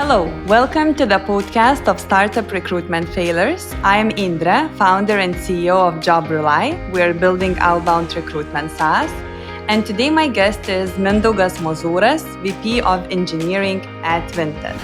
Hello, welcome to the podcast of Startup Recruitment Failures. I am Indra, founder and CEO of jobRely. We are building outbound recruitment SaaS. And today my guest is Mindaugas Mozuras, VP of Engineering at Vinted.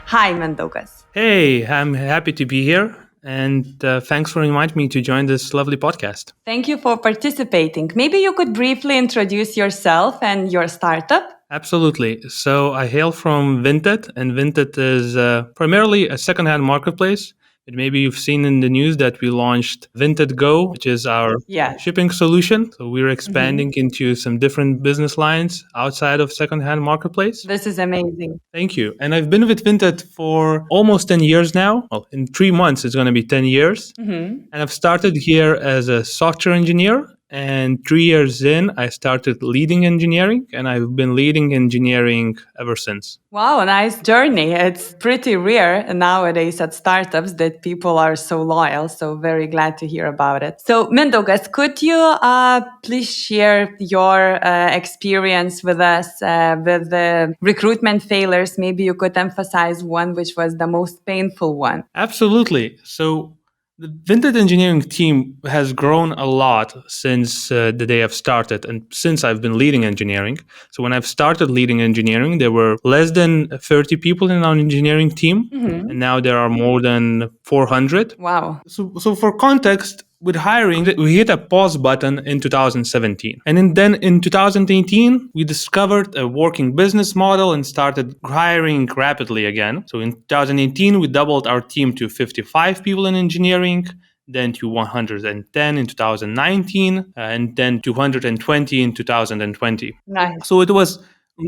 Hi, Mindaugas. Hey, I'm happy to be here. And thanks for inviting me to join this lovely podcast. Thank you for participating. Maybe you could briefly introduce yourself and your startup. Absolutely. So I hail from Vinted, and Vinted is primarily a secondhand marketplace. But maybe you've seen in the news that we launched Vinted Go, which is our shipping solution. So we're expanding into some different business lines outside of secondhand marketplace. This is amazing. Thank you. And I've been with Vinted for almost 10 years now. Well, in 3 months, it's going to be 10 years. And I've started here as a software engineer. And 3 years in, I started leading engineering, and I've been leading engineering ever since. Wow, nice journey. It's pretty rare nowadays at startups that people are so loyal. So very glad to hear about it. So Mindaugas, could you please share your experience with us with the recruitment failures? Maybe you could emphasize one which was the most painful one. Absolutely. So the Vinted engineering team has grown a lot since the day I've started and since I've been leading engineering. So when I've started leading engineering, there were less than 30 people in our engineering team, and now there are more than 400. Wow. So for context, with hiring, we hit a pause button in 2017. And then in 2018, we discovered a working business model and started hiring rapidly again. So in 2018, we doubled our team to 55 people in engineering, then to 110 in 2019, and then 220 in 2020. Nice. So it was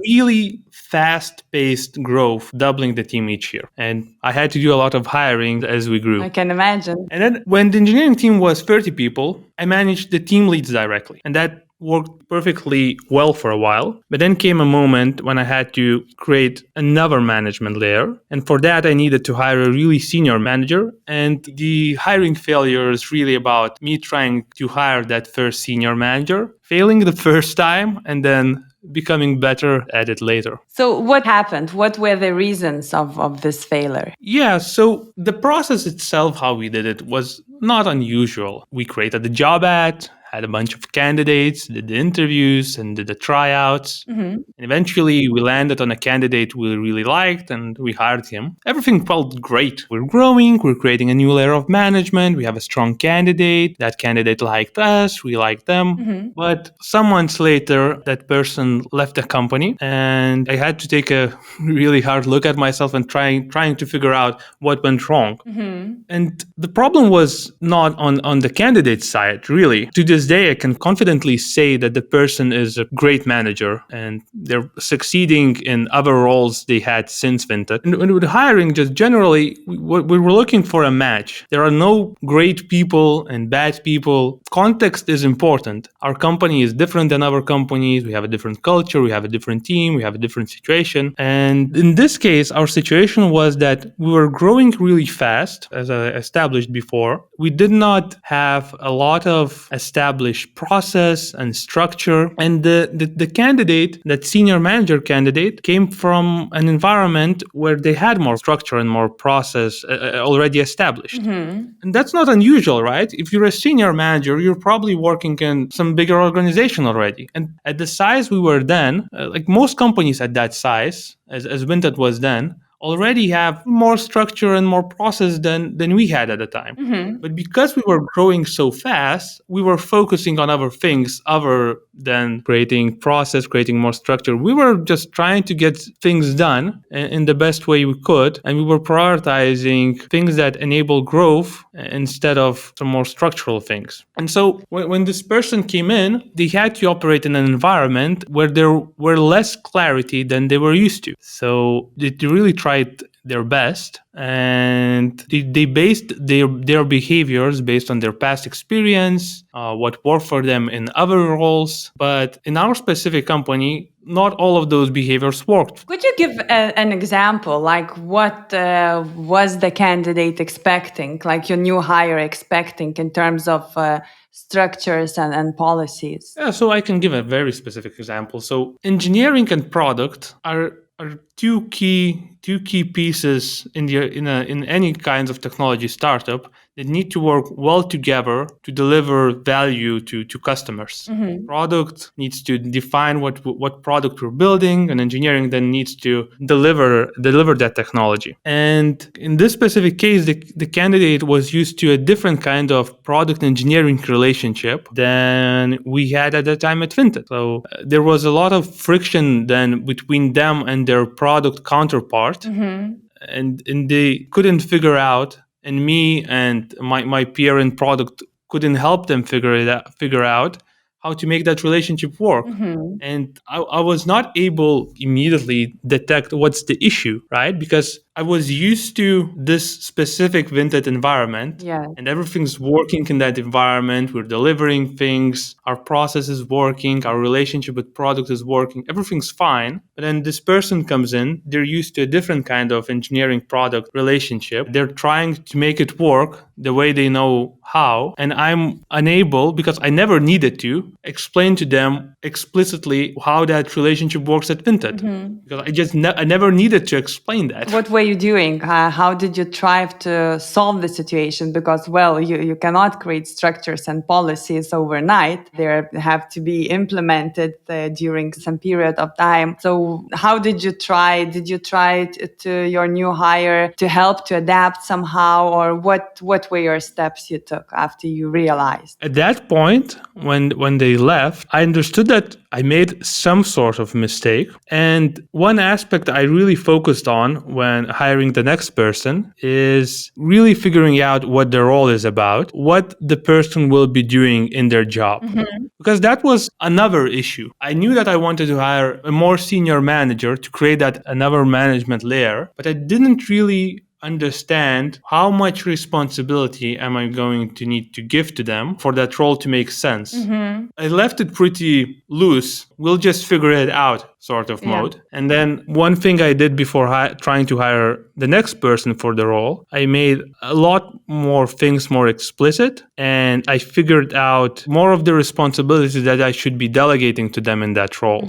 really fast-paced growth, doubling the team each year. And I had to do a lot of hiring as we grew. I can imagine. And then when the engineering team was 30 people, I managed the team leads directly. And that worked perfectly well for a while. But then came a moment when I had to create another management layer. And for that, I needed to hire a really senior manager. And the hiring failure is really about me trying to hire that first senior manager, failing the first time, and then becoming better at it later. So what happened? What were the reasons of this failure? Yeah, so the process itself, how we did it, was not unusual. We created the job ad, had a bunch of candidates, did the interviews and did the tryouts. And eventually we landed on a candidate we really liked and we hired him. Everything felt great. We're growing, we're creating a new layer of management, we have a strong candidate. That candidate liked us, we liked them. But some months later, that person left the company and I had to take a really hard look at myself and trying to figure out what went wrong. And the problem was not on the candidate side, really. To this day, I can confidently say that the person is a great manager and they're succeeding in other roles they had since Vinted. And with hiring, just generally, we were looking for a match. There are no great people and bad people. Context is important. Our company is different than other companies. We have a different culture. We have a different team. We have a different situation. And in this case, our situation was that we were growing really fast, as I established before. We did not have a lot of established process and structure. And the candidate, that senior manager candidate, came from an environment where they had more structure and more process already established. And that's not unusual, right? If you're a senior manager, you're probably working in some bigger organization already. And at the size we were then, like most companies at that size, as Vinted was then, already have more structure and more process than we had at the time. But because we were growing so fast, we were focusing on other things other than creating process, creating more structure. We were just trying to get things done in the best way we could. And we were prioritizing things that enable growth instead of some more structural things. And so when this person came in, they had to operate in an environment where there were less clarity than they were used to. So they really tried their best and they based their behaviors based on their past experience, what worked for them in other roles. But in our specific company, not all of those behaviors worked. Could you give an example, like what was the candidate expecting, like your new hire expecting in terms of structures and policies? Yeah, so I can give a very specific example. So engineering and product are two key two key pieces in any kinds of technology startup that need to work well together to deliver value to customers. Product needs to define what product we're building, and engineering then needs to deliver that technology. And in this specific case, the candidate was used to a different kind of product engineering relationship than we had at the time at Vinted. So there was a lot of friction then between them and their product counterpart, and they couldn't figure out, and me and my peer in product couldn't help them figure out how to make that relationship work. And I was not able immediately detect what's the issue, right? Because I was used to this specific Vinted environment, and everything's working in that environment. We're delivering things, our process is working, our relationship with product is working, everything's fine. But then this person comes in, they're used to a different kind of engineering product relationship. They're trying to make it work the way they know how, and I'm unable, because I never needed to, explain to them explicitly how that relationship works at Vinted. Because I never needed to explain that. What were you doing? How did you try to solve the situation? Because, well, you cannot create structures and policies overnight. They have to be implemented during some period of time. So how did you try? Did you try to your new hire to help to adapt somehow? Or what were your steps you took after you realized? At that point, when they left, I understood that I made some sort of mistake. And one aspect I really focused on when hiring the next person is really figuring out what their role is about, what the person will be doing in their job. Because that was another issue. I knew that I wanted to hire a more senior manager to create that another management layer, but I didn't really understand how much responsibility am I going to need to give to them for that role to make sense. I left it pretty loose. We'll just figure it out sort of mode. And then one thing I did before trying to hire the next person for the role, I made a lot more things more explicit, and I figured out more of the responsibilities that I should be delegating to them in that role.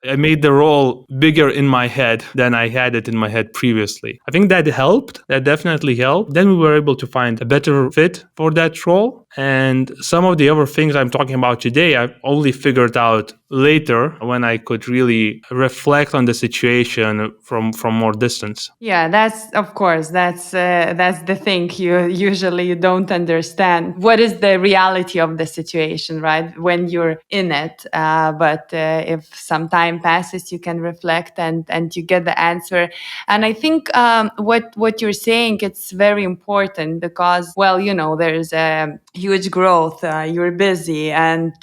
I made the role bigger in my head than I had it in my head previously. I think that helped. That definitely helped. Then we were able to find a better fit for that role. And some of the other things I'm talking about today, I've only figured out later when I could really reflect on the situation from more distance. Yeah, that's of course that's the thing. You usually don't understand what is the reality of the situation, right? When you're in it, but if some time passes, you can reflect and you get the answer. And I think what you're saying, it's very important because, well, there's a huge growth. You're busy, and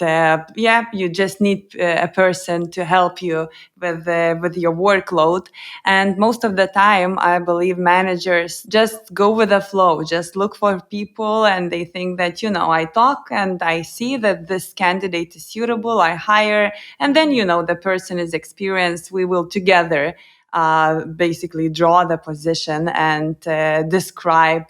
you just need a person to help you with your workload. And most of the time, I believe managers just go with the flow, just look for people, and they think that, I talk and I see that this candidate is suitable, I hire, and then, the person is experienced, we will together basically draw the position and describe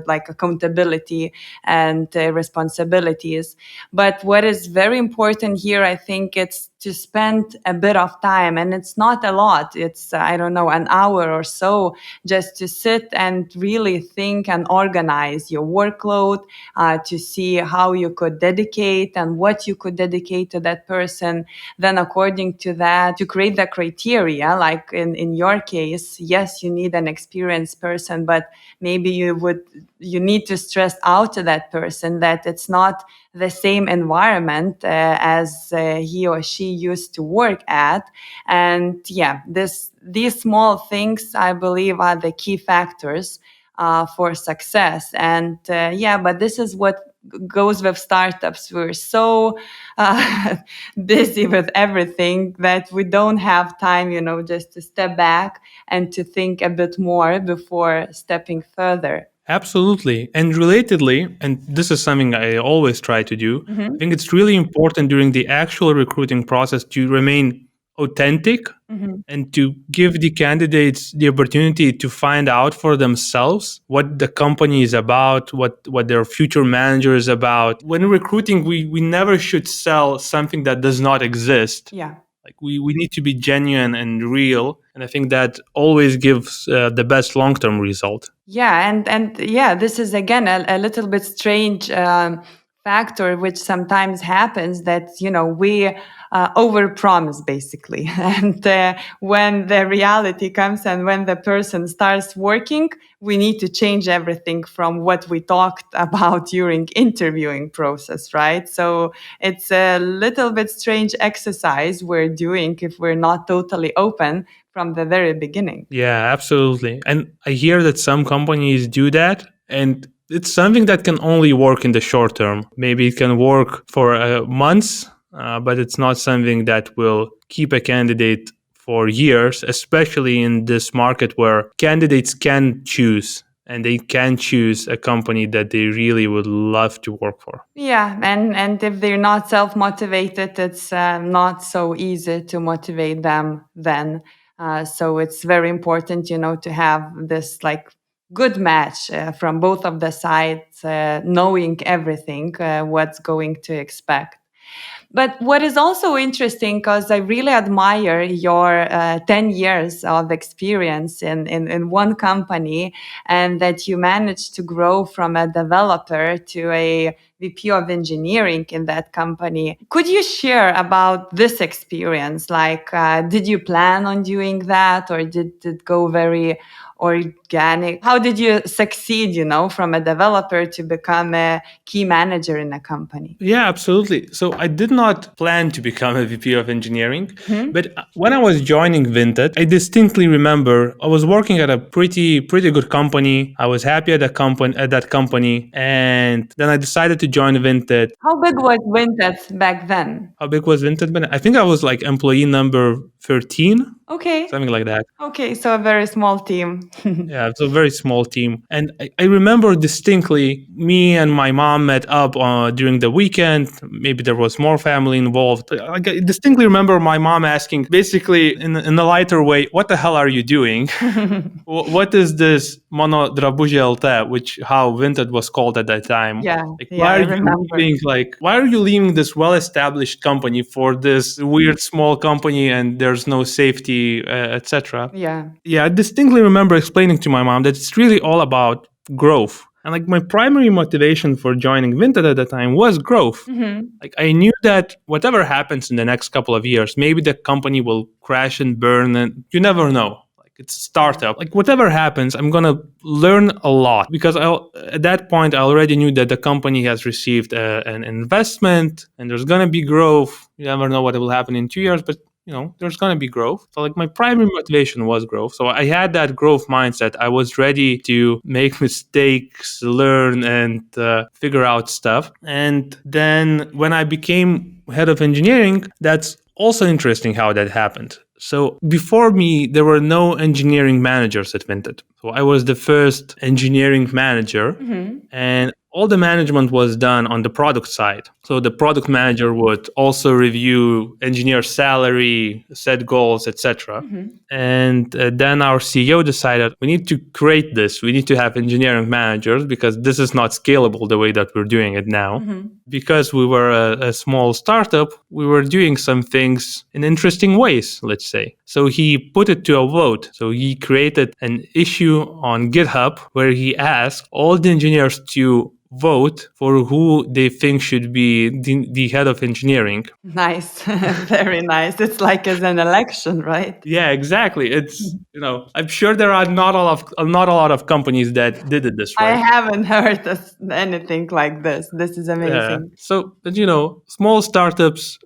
like accountability and responsibilities. But what is very important here, I think, it's to spend a bit of time, and it's not a lot. It's, I don't know, an hour or so, just to sit and really think and organize your workload, to see how you could dedicate and what you could dedicate to that person. Then according to that, to create the criteria, like in your case, yes, you need an experienced person, but maybe you need to stress out to that person that it's not the same environment as he or she used to work at. And these small things, I believe, are the key factors for success. And but this is what goes with startups. We're so busy with everything that we don't have time, just to step back and to think a bit more before stepping further. Absolutely. And relatedly, and this is something I always try to do, I think it's really important during the actual recruiting process to remain authentic and to give the candidates the opportunity to find out for themselves what the company is about, what their future manager is about. When recruiting, we never should sell something that does not exist. Yeah. Like we need to be genuine and real, and I think that always gives the best long-term result. Yeah, and yeah, this is again a little bit strange factor, which sometimes happens, that we overpromise basically, and when the reality comes and when the person starts working, we need to change everything from what we talked about during interviewing process, right? So it's a little bit strange exercise we're doing if we're not totally open from the very beginning. Yeah, absolutely. And I hear that some companies do that, and it's something that can only work in the short term. Maybe it can work for months, but it's not something that will keep a candidate for years, especially in this market where candidates can choose, and they can choose a company that they really would love to work for. Yeah, and if they're not self motivated, it's not so easy to motivate them then. So it's very important, to have this like good match from both of the sides, knowing everything, what's going to expect. But what is also interesting, because I really admire your 10 years of experience in one company, and that you managed to grow from a developer to a VP of engineering in that company. Could you share about this experience? Like, did you plan on doing that, or did it go very organic? How did you succeed, from a developer to become a key manager in a company? Yeah, absolutely. So I did not plan to become a VP of engineering, Mhm. but when I was joining Vinted, I distinctly remember I was working at a pretty good company. I was happy at that company, and then I decided to join Vinted. How big was Vinted back then? How big was Vinted? I think I was like employee number 13, Okay. something like that. Okay, so a very small team. Yeah, it's a very small team. And I remember distinctly me and my mom met up during the weekend. Maybe there was more family involved. I distinctly remember my mom asking, basically in a lighter way, what the hell are you doing? What is this Mono Drabuži LT, which how Vinted was called at that time? Yeah, Like, yeah, I remember. why are you leaving this well-established company for this weird small company and there's no safety, etc.? Yeah. Yeah, I distinctly remember explaining to my mom that it's really all about growth. And like my primary motivation for joining Vinted at the time was growth. Hmm. Like I knew that whatever happens in the next couple of years, maybe the company will crash and burn, and you never know. Like it's a startup. Like whatever happens, I'm gonna learn a lot because at that point I already knew that the company has received an investment and there's gonna be growth. You never know what will happen in 2 years, but there's going to be growth. So like my primary motivation was growth. So I had that growth mindset. I was ready to make mistakes, learn, and figure out stuff. And then when I became head of engineering, that's also interesting how that happened. So before me, there were no engineering managers at Vinted. So I was the first engineering manager, and all the management was done on the product side. So the product manager would also review engineer salary, set goals, etc. And then our CEO decided we need to create this. We need to have engineering managers because this is not scalable the way that we're doing it now. Because we were a small startup, we were doing some things in interesting ways, let's say. So he put it to a vote. So he created an issue on GitHub where he asked all the engineers to vote for who they think should be the head of engineering. Nice. Very nice. It's like as an election, right? Yeah, exactly. It's I'm sure there are not a lot of companies that did it this I way. haven't heard of anything like this. This is amazing. So, but small startups,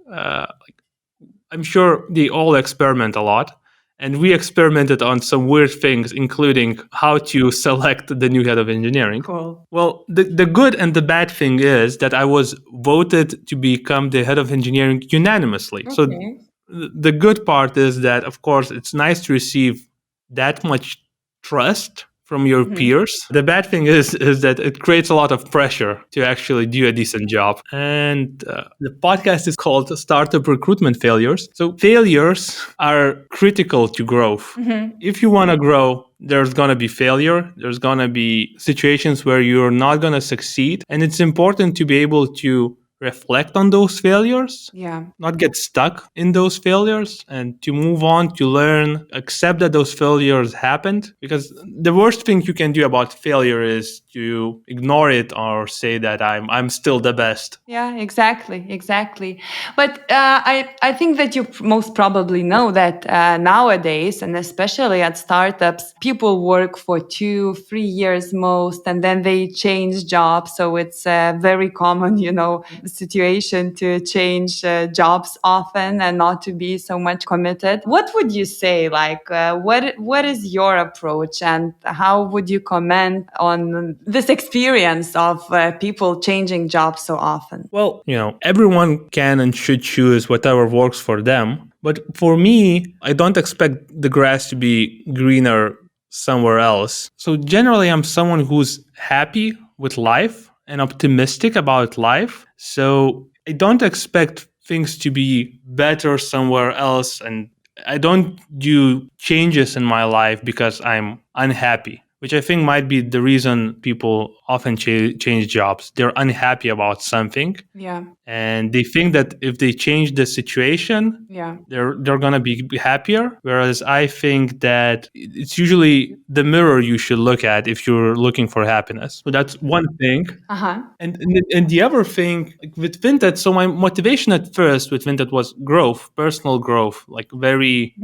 I'm sure they all experiment a lot. And we experimented on some weird things, including how to select the new head of engineering. Cool. Well, the good and the bad thing is that I was voted to become the head of engineering unanimously. So Okay. the good part is that, of course, it's nice to receive that much trust from your peers. The bad thing is that it creates a lot of pressure to actually do a decent job. And the podcast is called Startup Recruitment Failures. So failures are critical to growth. If you want to grow, there's going to be failure. There's going to be situations where you're not going to succeed. And it's important to be able to reflect on those failures, Yeah. not get stuck in those failures, and to move on, to learn, accept that those failures happened. Because the worst thing you can do about failure is to ignore it or say that I'm still the best. Yeah, exactly, exactly. But I think that you most probably know that nowadays, and especially at startups, people work for 2, 3 years most, and then they change jobs. So it's a very common, situation to change jobs often and not to be so much committed. What would you say? Like, what is your approach, and how would you comment on this experience of people changing jobs so often? Well, everyone can and should choose whatever works for them. But for me, I don't expect the grass to be greener somewhere else. So generally, I'm someone who's happy with life and optimistic about life. So I don't expect things to be better somewhere else. And I don't do changes in my life because I'm unhappy, which I think might be the reason people often change jobs. They're unhappy about something, Yeah. and they think that if they change the situation, Yeah. they're gonna be happier. Whereas I think that it's usually the mirror you should look at if you're looking for happiness. So that's one thing. Uh-huh. And the other thing, like with Vinted, so my motivation at first with Vinted was growth, personal growth, like very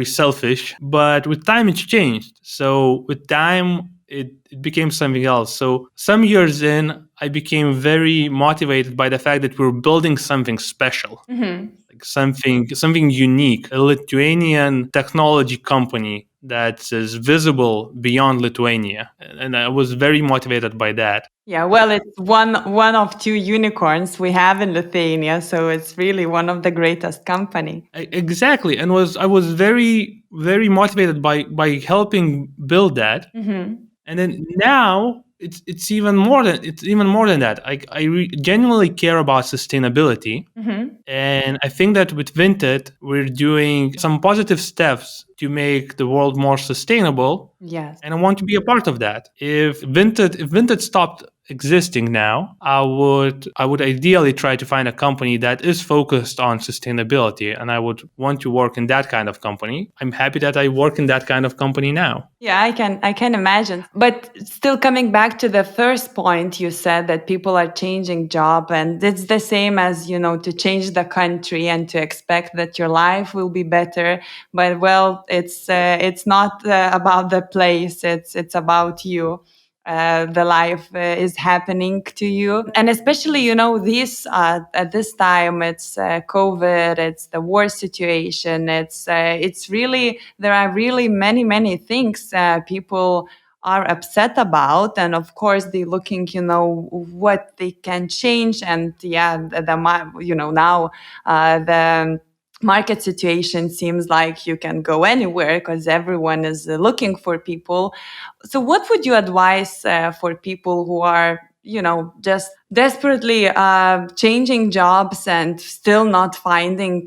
selfish. But with time, it's changed. So with time, it became something else. So some years in, I became very motivated by the fact that we're building something special, like something unique, a Lithuanian technology company that is visible beyond Lithuania. And I was very motivated by that. Yeah, well, it's one of two unicorns we have in Lithuania, so it's really one of the greatest company. Exactly, and I was very motivated by helping build that. And then now it's even more than that. I genuinely care about sustainability, and I think that with Vinted we're doing some positive steps to make the world more sustainable. Yes. And I want to be a part of that. If Vinted stopped existing now, I would ideally try to find a company that is focused on sustainability, and I would want to work in that kind of company. I'm happy that I work in that kind of company now. Yeah, I can imagine. But still coming back to the first point, you said that people are changing job, and it's the same as, to change the country and to expect that your life will be better. But well, it's not about the place, it's about you. The life is happening to you, and especially this at this time, it's COVID, it's the war situation, it's really, there are really many things people are upset about, and of course they're looking what they can change. And yeah, now the market situation seems like you can go anywhere because everyone is looking for people. So what would you advise for people who are just desperately changing jobs and still not finding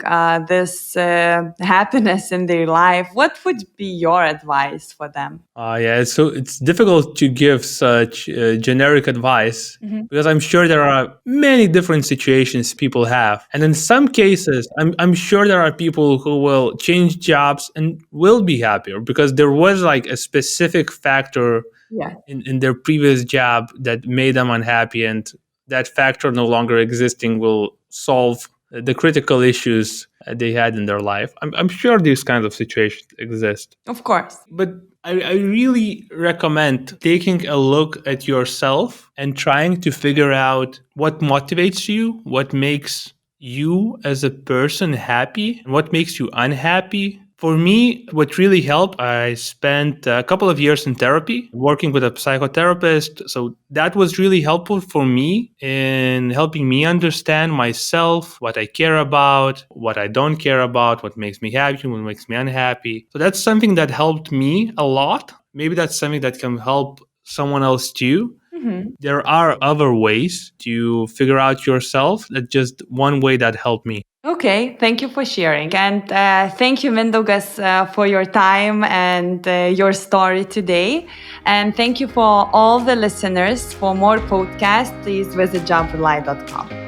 this happiness in their life? What would be your advice for them? Yeah, so it's difficult to give such generic advice because I'm sure there are many different situations people have. And in some cases, I'm sure there are people who will change jobs and will be happier because there was like a specific factor Yeah. in their previous job that made them unhappy, and that factor no longer existing will solve the critical issues they had in their life. I'm sure these kinds of situations exist. Of course. But I really recommend taking a look at yourself and trying to figure out what motivates you, what makes you as a person happy, and what makes you unhappy. For me, what really helped, I spent a couple of years in therapy, working with a psychotherapist. So that was really helpful for me in helping me understand myself, what I care about, what I don't care about, what makes me happy, what makes me unhappy. So that's something that helped me a lot. Maybe that's something that can help someone else too. There are other ways to figure out yourself. That's just one way that helped me. Okay, thank you for sharing. And thank you, Mindaugas, for your time and your story today. And thank you for all the listeners. For more podcasts, please visit jobRely.com.